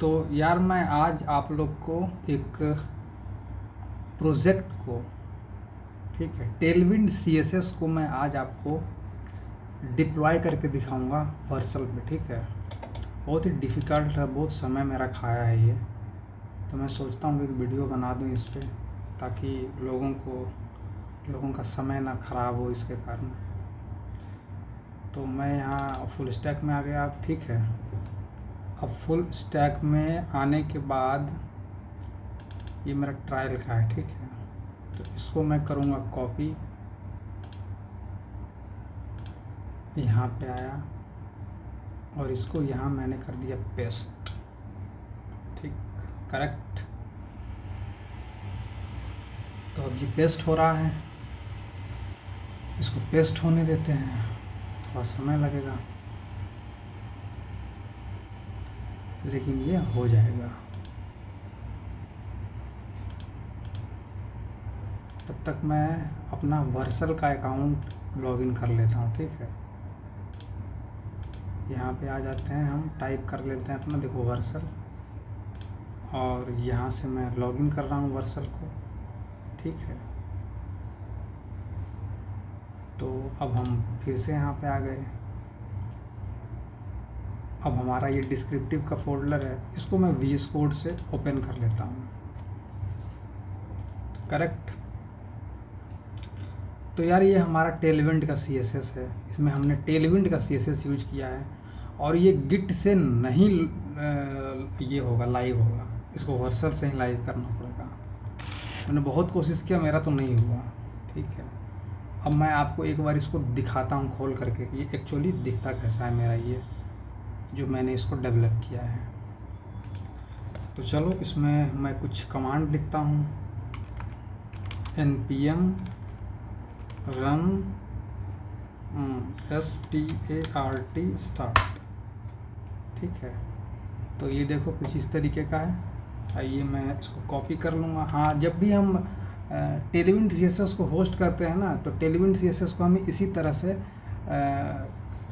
तो यार मैं आज आप लोग को एक प्रोजेक्ट को, ठीक है, टेलविंड सीएसएस को मैं आज आपको डिप्लॉय करके दिखाऊंगा वर्सल पे। ठीक है, बहुत ही डिफ़िकल्ट है, बहुत समय मेरा खाया है ये। तो मैं सोचता हूँ कि एक वीडियो बना दूँ इस पर, ताकि लोगों का समय ना ख़राब हो इसके कारण। तो मैं यहाँ फुल स्टैक में आ गया आप, ठीक है। अब फुल स्टैक में आने के बाद ये मेरा ट्रायल का है, ठीक है। तो इसको मैं करूँगा कॉपी, यहाँ पे आया और इसको यहाँ मैंने कर दिया पेस्ट, ठीक, करेक्ट। तो अब ये पेस्ट हो रहा है, इसको पेस्ट होने देते हैं, थोड़ा समय लगेगा लेकिन ये हो जाएगा। तब तक मैं अपना वर्सल का अकाउंट लॉगिन कर लेता हूँ, ठीक है। यहाँ पे आ जाते हैं, हम टाइप कर लेते हैं अपना, देखो वर्सल, और यहाँ से मैं लॉगिन कर रहा हूँ वर्सल को, ठीक है। तो अब हम फिर से यहाँ पे आ गए। अब हमारा ये डिस्क्रिप्टिव का फोल्डर है, इसको मैं VS कोड से ओपन कर लेता हूँ, करेक्ट। तो यार ये हमारा टेलविंड का CSS है, इसमें हमने टेलविंड का CSS यूज किया है और ये गिट से नहीं ये होगा, लाइव होगा, इसको वर्सल से ही लाइव करना पड़ेगा। मैंने बहुत कोशिश किया, मेरा तो नहीं हुआ, ठीक है। अब मैं आपको एक बार इसको दिखाता हूँ खोल करके कि ये एक्चुअली दिखता कैसा है मेरा, ये जो मैंने इसको डेवलप किया है। तो चलो इसमें मैं कुछ कमांड लिखता हूँ, npm run start, ठीक है। तो ये देखो कुछ इस तरीके का है। आइए मैं इसको कॉपी कर लूँगा। हाँ, जब भी हम टेलविंड CSS को होस्ट करते हैं ना, तो टेलविंड CSS को हमें इसी तरह से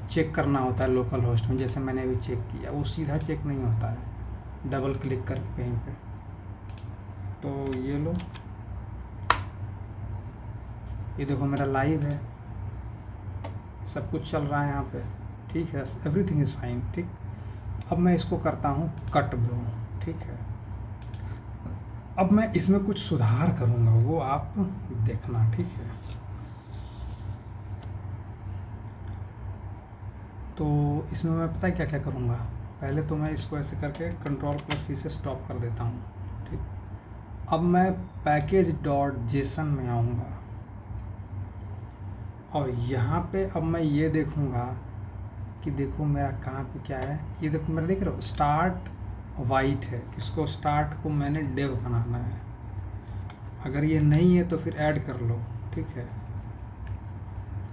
चेक करना होता है लोकल होस्ट में, जैसे मैंने अभी चेक किया। वो सीधा चेक नहीं होता है, डबल क्लिक करके कहीं पे। तो ये लो, ये देखो मेरा लाइव है, सब कुछ चल रहा है यहाँ पे, ठीक है, एवरीथिंग इज़ फाइन, ठीक। अब मैं इसको करता हूँ कट ब्रो, ठीक है। अब मैं इसमें कुछ सुधार करूँगा, वो आप देखना, ठीक है। तो इसमें मैं पता है क्या क्या करूँगा। पहले तो मैं इसको ऐसे करके Ctrl+C से स्टॉप कर देता हूँ, ठीक। अब मैं package.json में आऊँगा और यहाँ पे अब मैं ये देखूँगा कि देखो मेरा कहाँ पे क्या है। ये देखो मेरा, देख रहे हो, स्टार्ट वाइट है, इसको स्टार्ट को मैंने डेव बनाना है। अगर ये नहीं है तो फिर ऐड कर लो, ठीक है।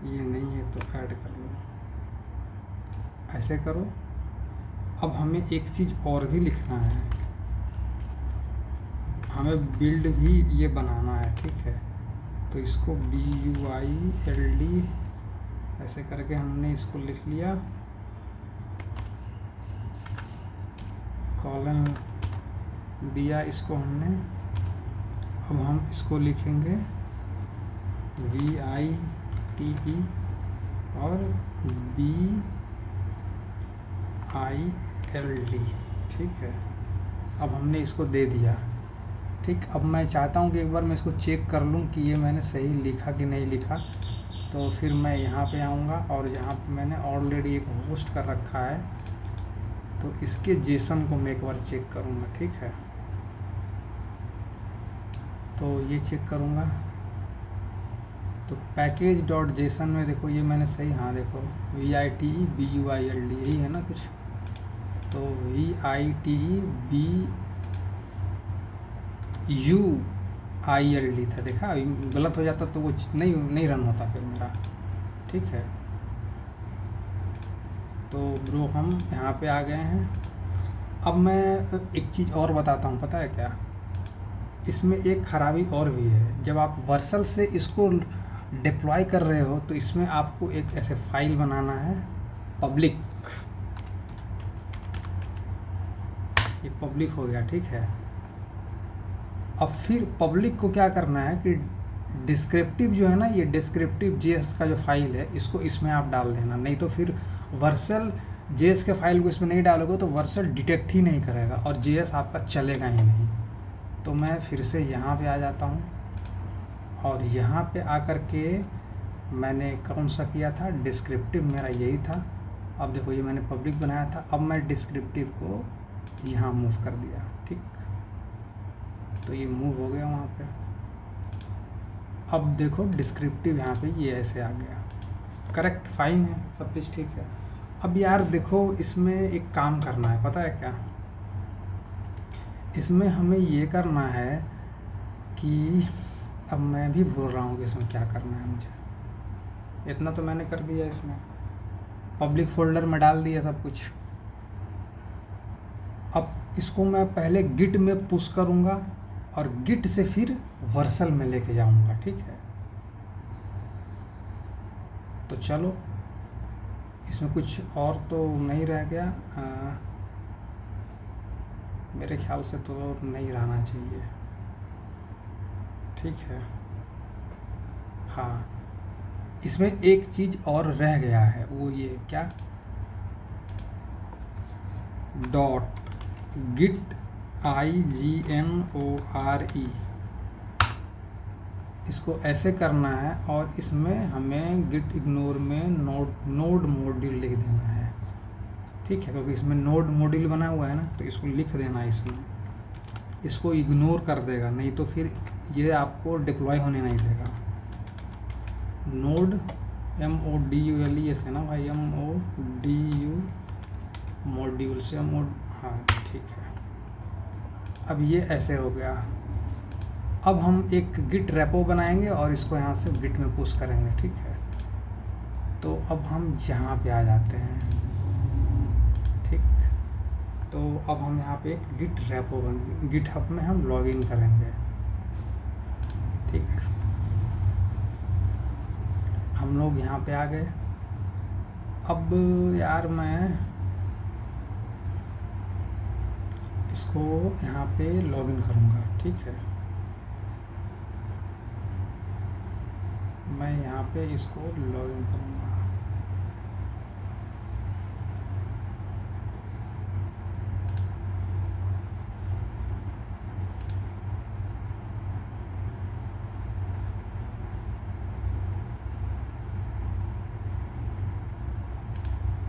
ये नहीं है तो ऐड कर लो, ऐसे करो। अब हमें एक चीज़ और भी लिखना है, हमें बिल्ड भी ये बनाना है, ठीक है। तो इसको BUILD ऐसे करके हमने इसको लिख लिया, कॉलन दिया इसको हमने। अब हम इसको लिखेंगे VITE और BILD, ठीक है। अब हमने इसको दे दिया, ठीक। अब मैं चाहता हूँ कि एक बार मैं इसको चेक कर लूँ कि ये मैंने सही लिखा कि नहीं लिखा। तो फिर मैं यहाँ पे आऊँगा और यहाँ पे मैंने ऑलरेडी एक होस्ट कर रखा है, तो इसके जेसन को मैं एक बार चेक करूँगा, ठीक है। तो ये चेक करूँगा, तो package.json में देखो ये मैंने सही, हाँ देखो VITE BUILD यही है ना कुछ। तो VITE BUILD था, देखा। अभी गलत हो जाता तो वो नहीं रन होता फिर मेरा, ठीक है। तो ब्रो हम यहाँ पे आ गए हैं। अब मैं एक चीज़ और बताता हूँ, पता है क्या, इसमें एक ख़राबी और भी है। जब आप वर्सल से इसको डिप्लॉय कर रहे हो तो इसमें आपको एक ऐसे फाइल बनाना है, पब्लिक, ये पब्लिक हो गया, ठीक है। अब फिर पब्लिक को क्या करना है कि डिस्क्रिप्टिव जो है ना, ये डिस्क्रिप्टिव जेएस का जो फाइल है इसको इसमें आप डाल देना, नहीं तो फिर वर्सल जेएस के फाइल को इसमें नहीं डालोगे तो वर्सल डिटेक्ट ही नहीं करेगा और जेएस आपका चलेगा ही नहीं। तो मैं फिर से यहाँ पे आ जाता हूँ और यहाँ पे आकर के मैंने कौन सा किया था, डिस्क्रिप्टिव मेरा यही था। अब देखो ये मैंने पब्लिक बनाया था, अब मैं डिस्क्रिप्टिव को यहाँ मूव कर दिया, ठीक। तो ये मूव हो गया वहाँ पे। अब देखो डिस्क्रिप्टिव यहाँ पे ये ऐसे आ गया, करेक्ट, फाइन है, सब कुछ ठीक है। अब यार देखो इसमें एक काम करना है, पता है क्या, इसमें हमें ये करना है कि अब मैं भी भूल रहा हूँ कि इसमें क्या करना है मुझे। इतना तो मैंने कर दिया, इसमें पब्लिक फोल्डर में डाल दिया सब कुछ। अब इसको मैं पहले गिट में पुश करूँगा और गिट से फिर वर्सल में लेके जाऊँगा, ठीक है। तो चलो इसमें कुछ और तो नहीं रह गया, मेरे ख्याल से तो नहीं रहना चाहिए, ठीक है। हाँ, इसमें एक चीज़ और रह गया है, वो ये क्या, डॉट गिट IGNORE, इसको ऐसे करना है और इसमें हमें गिट इग्नोर में नोड मॉड्यूल लिख देना है, ठीक है, क्योंकि इसमें नोड मॉड्यूल बना हुआ है ना, तो इसको लिख देना है इसमें। इसको इग्नोर कर देगा, नहीं तो फिर ये आपको डिप्लॉय होने नहीं देगा। नोड MODULE से ना भाई, MODU मॉड्यूल से मोड, हाँ ठीक है। अब ये ऐसे हो गया। अब हम एक गिट रेपो बनाएंगे और इसको यहाँ से गिट में पुश करेंगे, ठीक है। तो अब हम यहाँ पे आ जाते हैं, ठीक। तो अब हम यहाँ पे एक गिट रेपो गिट हब में हम लॉगिन करेंगे, ठीक। हम लोग यहाँ पे आ गए। अब यार मैं इसको यहाँ पे लॉगिन करूँगा, ठीक है। मैं यहाँ पे इसको लॉगिन करूँगा।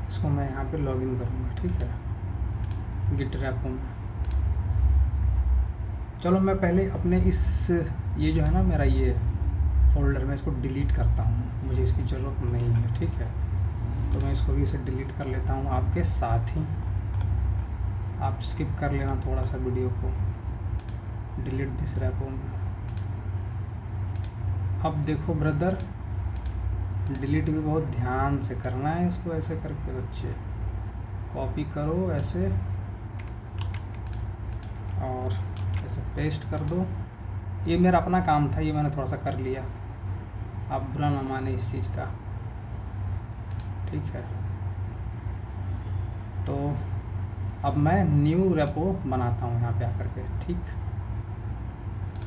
इसको मैं यहाँ पे लॉगिन करूँगा, ठीक है, गिट रेपो में। चलो मैं पहले अपने इस ये जो है ना मेरा ये फोल्डर में इसको डिलीट करता हूँ, मुझे इसकी ज़रूरत नहीं है, ठीक है। तो मैं इसको भी इसे डिलीट कर लेता हूँ आपके साथ ही। आप स्किप कर लेना थोड़ा सा वीडियो को, डिलीट दिस रेपो में। अब देखो ब्रदर, डिलीट भी बहुत ध्यान से करना है इसको, ऐसे करके बच्चे कॉपी करो ऐसे और ऐसे पेस्ट कर दो। ये मेरा अपना काम था, ये मैंने थोड़ा सा कर लिया, आप बुरा ना माने इस चीज़ का, ठीक है। तो अब मैं न्यू रेपो बनाता हूँ यहाँ पे आकर के, ठीक।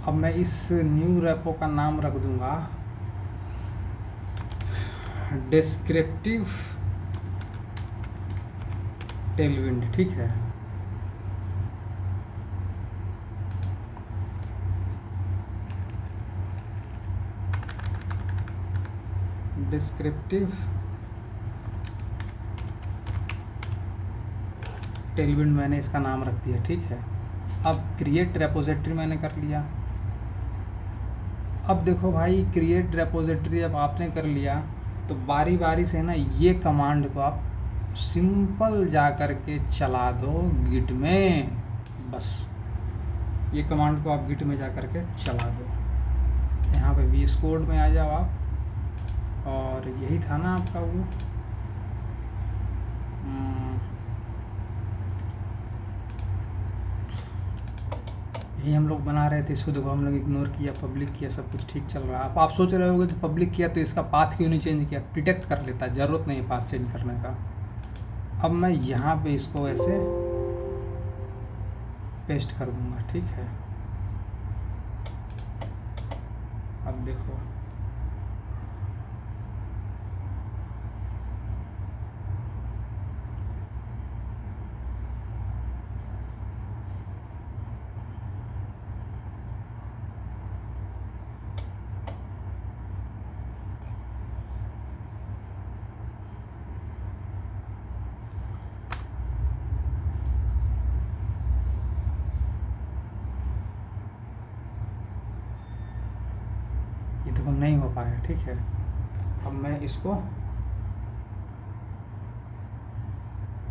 अब मैं इस न्यू रेपो का नाम रख दूँगा डिस्क्रिप्टिव टेलविंड, ठीक है। डिस्क्रिप्टिव टेलविंड मैंने इसका नाम रख दिया, ठीक है। अब क्रिएट रेपोजिटरी मैंने कर लिया। अब देखो भाई, क्रिएट रेपोजिटरी अब आपने कर लिया तो बारी बारी से ना ये कमांड को आप सिंपल जा कर के चला दो गिट में, बस ये कमांड को आप गिट में जा कर के चला दो। यहाँ पे VS कोड में आ जाओ आप, और यही था ना आपका वो यही हम लोग बना रहे थे। इसको देखो हम लोग इग्नोर किया, पब्लिक किया, सब कुछ ठीक चल रहा है। आप सोच रहे होगे कि पब्लिक किया तो इसका पाथ क्यों नहीं चेंज किया, डिटेक्ट कर लेता, ज़रूरत नहीं है पाथ चेंज करने का। अब मैं यहाँ पे इसको ऐसे, अब मैं यहाँ पे इसको लॉगिन करूँगा, ठीक है। लॉगिन करने के बाद अब मैं यहाँ पे इसको लॉगिन करूँगा, ठीक है। अब मैं यहाँ पे इसको पेस्ट कर दूंगा, ठीक है। अब देखो ये देखो नहीं हो पाया, ठीक है। अब मैं इसको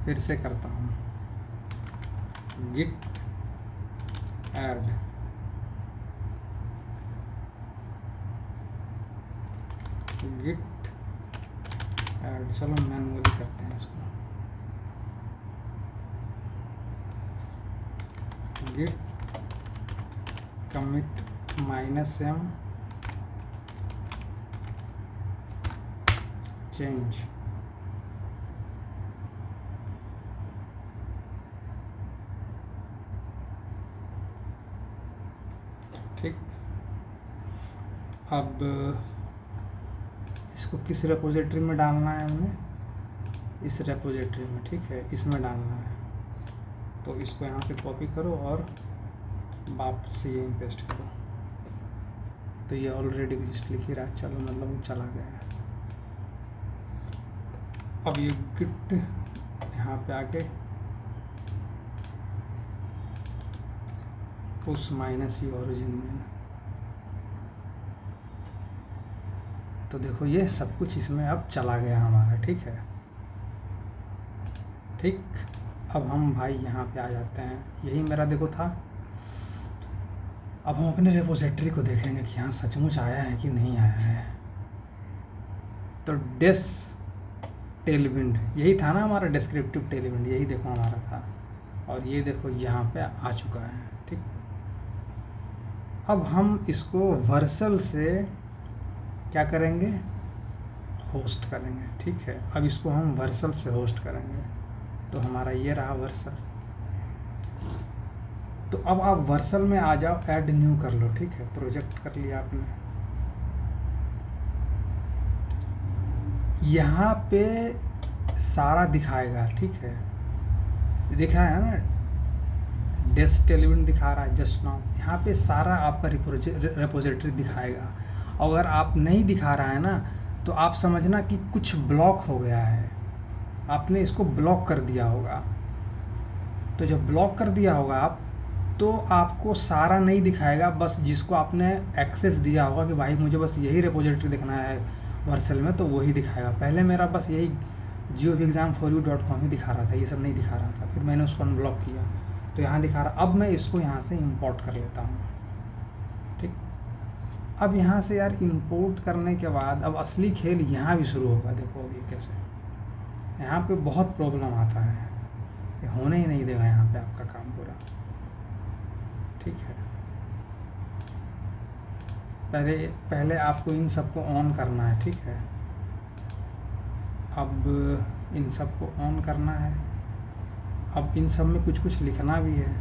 फिर से करता हूँ, git add, git add, चलो मैनुअली करते हैं इसको, git commit -m change, ठीक। अब इसको किस रेपोजिटरी में डालना है हमें, इस रेपोजिटरी में, ठीक है, इसमें डालना है। तो इसको यहाँ से कॉपी करो और वापस से यहीं पेस्ट करो। तो ये ऑलरेडी एग्जिस्ट लिख ही रहा है, चलो मतलब वो चला गया है। अब ये गिट यहाँ पे आके पुश -u ओरिजिन में, तो देखो ये सब कुछ इसमें अब चला गया हमारा, ठीक है। ठीक, अब हम भाई यहाँ पे आ जाते हैं, यही मेरा देखो था। अब हम अपने रेपोजिटरी को देखेंगे कि यहाँ सचमुच आया है कि नहीं आया है। तो डेस टेलविंड यही था ना हमारा, डिस्क्रिप्टिव टेलविंड, यही देखो हमारा था। और ये देखो यहाँ पे आ चुका है, ठीक। अब हम इसको वर्सल से क्या करेंगे, होस्ट करेंगे, ठीक है। अब इसको हम वर्सल से होस्ट करेंगे, तो हमारा ये रहा वर्सल। तो अब आप वर्सल में आ जाओ, ऐड न्यू कर लो, ठीक है। प्रोजेक्ट कर लिया आपने, यहाँ पे सारा दिखाएगा, ठीक है। दिखा है ना, डेस्क टेलविंड दिखा रहा है जस्ट नाउ, यहाँ पे सारा आपका रेपोजिटरी दिखाएगा। अगर आप नहीं दिखा रहा है ना, तो आप समझना कि कुछ ब्लॉक हो गया है, आपने इसको ब्लॉक कर दिया होगा। तो जब ब्लॉक कर दिया होगा आप, तो आपको सारा नहीं दिखाएगा, बस जिसको आपने एक्सेस दिया होगा कि भाई मुझे बस यही रेपोजिटरी देखना है वर्सल में, तो वही दिखाएगा। पहले मेरा बस यही geoexam4u.com ही दिखा रहा था, ये सब नहीं दिखा रहा था। फिर मैंने उसको अनब्लॉक किया, तो यहाँ दिखा रहा। अब मैं इसको यहाँ से इंपोर्ट कर लेता हूँ, ठीक। अब यहाँ से यार इंपोर्ट करने के बाद अब असली खेल यहाँ भी शुरू होगा। देखो ये कैसे, यहाँ पे बहुत प्रॉब्लम आता है, ये होने ही नहीं देगा यहाँ पे आपका काम पूरा, ठीक है। पहले आपको इन सबको ऑन करना है, ठीक है। अब इन सबको ऑन करना है। अब इन सब में कुछ कुछ लिखना भी है,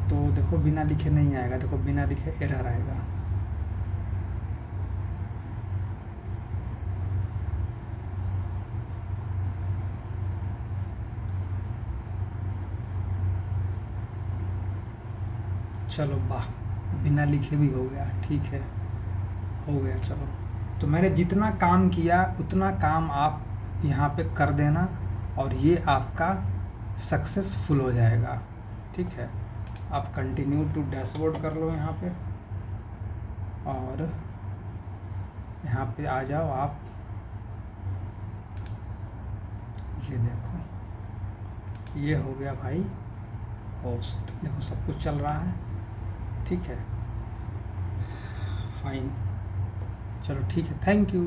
तो देखो बिना लिखे नहीं आएगा, देखो बिना लिखे एरर आएगा। चलो वाह, बिना लिखे भी हो गया, ठीक है, हो गया। चलो, तो मैंने जितना काम किया उतना काम आप यहाँ पे कर देना, और ये आपका सक्सेसफुल हो जाएगा, ठीक है। आप कंटिन्यू टू डैशबोर्ड कर लो यहाँ पे, और यहाँ पे आ जाओ आप। ये देखो, ये हो गया भाई होस्ट, देखो सब कुछ चल रहा है, ठीक है, फाइन। चलो ठीक है, थैंक यू।